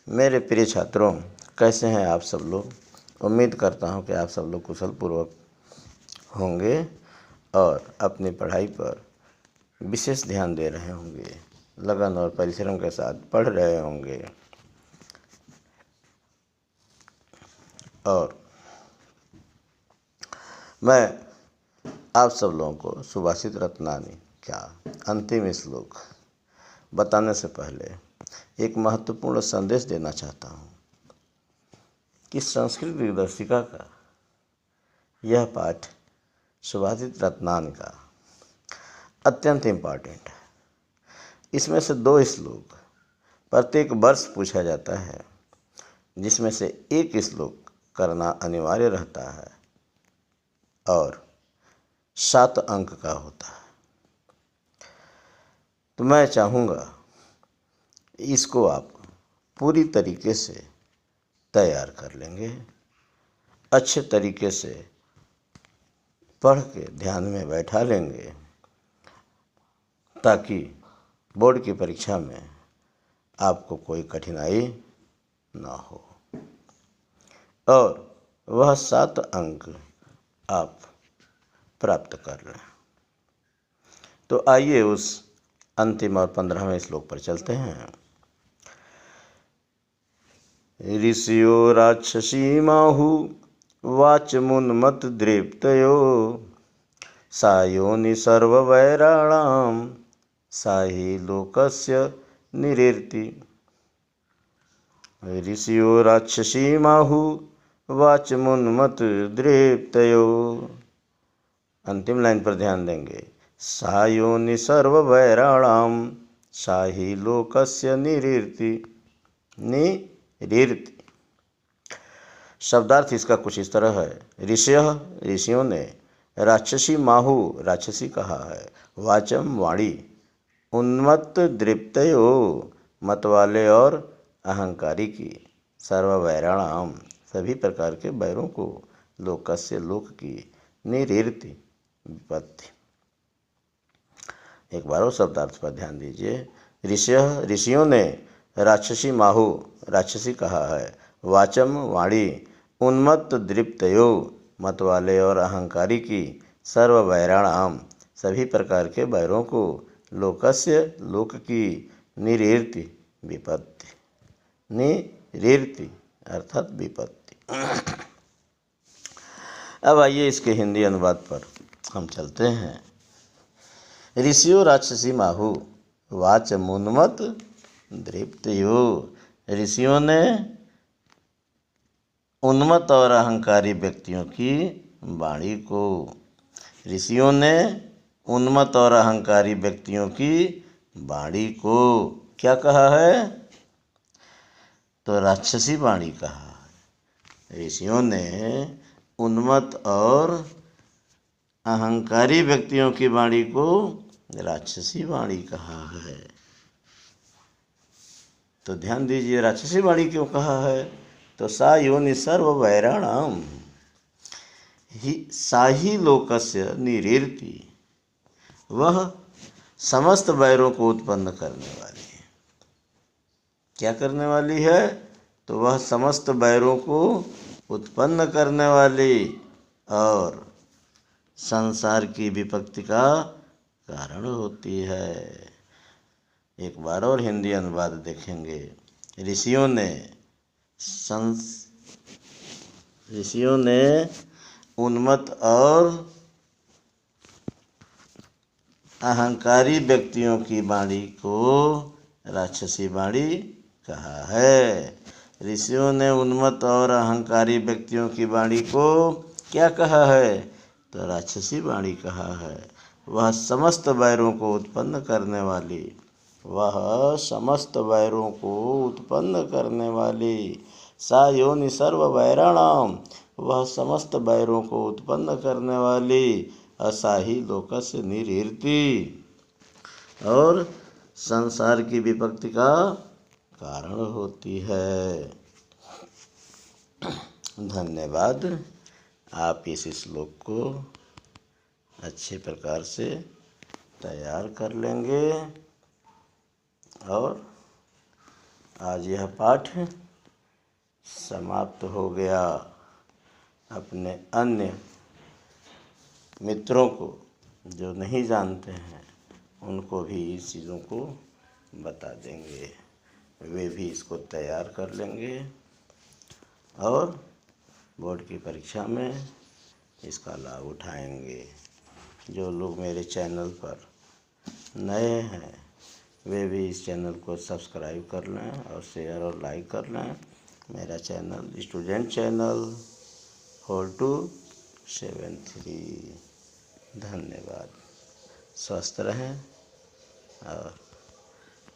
मेरे प्रिय छात्रों, कैसे हैं आप सब लोग। उम्मीद करता हूं कि आप सब लोग कुशल पूर्वक होंगे और अपनी पढ़ाई पर विशेष ध्यान दे रहे होंगे, लगन और परिश्रम के साथ पढ़ रहे होंगे। और मैं आप सब लोगों को सुभाषित रत्नानी का अंतिम श्लोक बताने से पहले एक महत्वपूर्ण संदेश देना चाहता हूँ कि संस्कृत दिग्दर्शिका का यह पाठ सुभाषित रत्नानी का अत्यंत इम्पॉर्टेंट है। इसमें से 2 श्लोक प्रत्येक वर्ष पूछा जाता है, जिसमें से एक श्लोक करना अनिवार्य रहता है और 7 अंक का होता है। तो मैं चाहूँगा इसको आप पूरी तरीके से तैयार कर लेंगे, अच्छे तरीके से पढ़ के ध्यान में बैठा लेंगे, ताकि बोर्ड की परीक्षा में आपको कोई कठिनाई ना हो और वह 7 अंक आप प्राप्त कर लें। तो आइए उस अंतिम और 15वें श्लोक पर चलते हैं। ऋषियो राक्षसीमाहु वाचमुन्मत दृप्तयो सायोनि सर्ववैराणां साहि लोकस्य निरीर्ति। ऋषियो राक्षसीमाहु वाचमुन्मत दृप्तयो। अंतिम लाइन पर ध्यान देंगे। सायोनि सर्ववैराणां साहि लोकस्य निरीर्ति। निरीर्ति शब्दार्थ इसका कुछ इस तरह है। ऋषियों ने, राक्षसी माहु राक्षसी कहा है, वाचम वाणी, उन्मत्त दृप्तयो मतवाले और अहंकारी की, सर्ववैराणाम सभी प्रकार के बैरों को, लोकस्य लोक की, निरीर्ति विपत्ति। एक बार और शब्दार्थ पर ध्यान दीजिए। ऋषियों ने राक्षसी माहु राक्षसी कहा है, वाचम वाणी, उन्मत्त दृप्तयो मतवाले और अहंकारी की, सर्ववैराणाम सभी प्रकार के बैरों को, लोकस्य लोक की, निरीर्ति विपत्ति। निरीर्ति अर्थात विपत्ति। अब आइए इसके हिंदी अनुवाद पर हम चलते हैं। ऋषियो राक्षसी माहु वाचमुन्मत दृप्तयो। ऋषियों ने उन्मत्त और अहंकारी व्यक्तियों की वाणी को, ऋषियों ने उन्मत्त और अहंकारी व्यक्तियों की वाणी को क्या कहा है? तो राक्षसी वाणी कहा है। ऋषियों ने उन्मत्त और अहंकारी व्यक्तियों की वाणी को राक्षसी वाणी कहा है। तो ध्यान दीजिए, राक्षसी वाणी क्यों कहा है? तो सा योनि सर्ववैराणाम साही लोकस्य निरीर्ति। वह समस्त वैरों को उत्पन्न करने वाली है। क्या करने वाली है? तो वह समस्त वैरों को उत्पन्न करने वाली और संसार की विपत्ति का कारण होती है। एक बार और हिंदी अनुवाद देखेंगे। ऋषियों ने उन्मत्त और अहंकारी व्यक्तियों की वाणी को राक्षसी वाणी कहा है। ऋषियों ने उन्मत्त और अहंकारी व्यक्तियों की वाणी को क्या कहा है? तो राक्षसी वाणी कहा है। वह समस्त वैरों को उत्पन्न करने वाली, वह समस्त वैरों को उत्पन्न करने वाली, सा योनि सर्ववैराणाम वह समस्त वैरों को उत्पन्न करने वाली, असाही लोकस्य निरीर्ति और संसार की विपत्ति का कारण होती है। धन्यवाद। आप इस श्लोक को अच्छे प्रकार से तैयार कर लेंगे और आज यह पाठ समाप्त हो गया। अपने अन्य मित्रों को जो नहीं जानते हैं उनको भी इस चीज़ों को बता देंगे, वे भी इसको तैयार कर लेंगे और बोर्ड की परीक्षा में इसका लाभ उठाएंगे। जो लोग मेरे चैनल पर नए हैं वे भी इस चैनल को सब्सक्राइब कर लें और शेयर और लाइक कर लें। मेरा चैनल स्टूडेंट चैनल 4273। धन्यवाद। स्वस्थ रहें और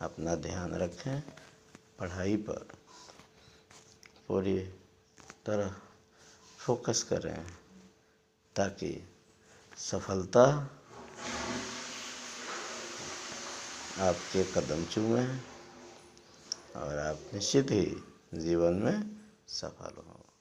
अपना ध्यान रखें, पढ़ाई पर पूरी तरह फोकस करें ताकि सफलता आपके कदम चूमें और आप निश्चित ही जीवन में सफल हों।